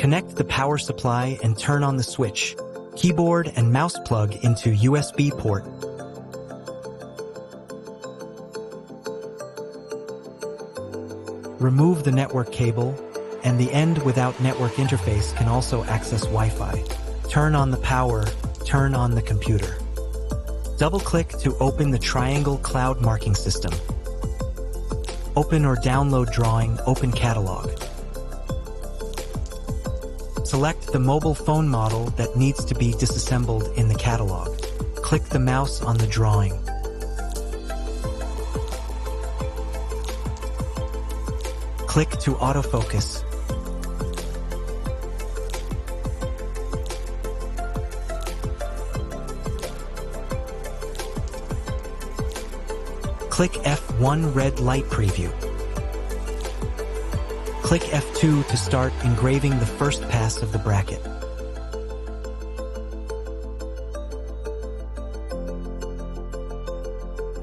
Connect the power supply and turn on the switch. Keyboard and mouse plug into USB port. Remove the network cable, and the end without network interface can also access Wi-Fi. Turn on the power, turn on the computer. Double-click to open the triangle cloud marking system. Open or download drawing, open catalog. Select the mobile phone model that needs to be disassembled in the catalog. Click the mouse on the drawing. Click to autofocus. Click F1 red light preview. Click F2 to start engraving the first pass of the bracket.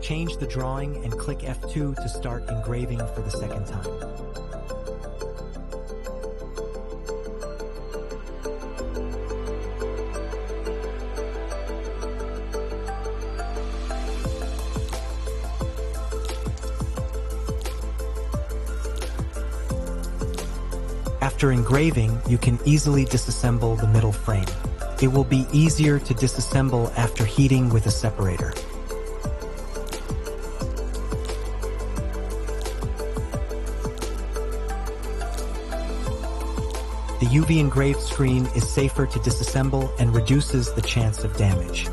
Change the drawing and click F2 to start engraving for the second time. After engraving, you can easily disassemble the middle frame. It will be easier to disassemble after heating with a separator. The UV engraved screen is safer to disassemble and reduces the chance of damage.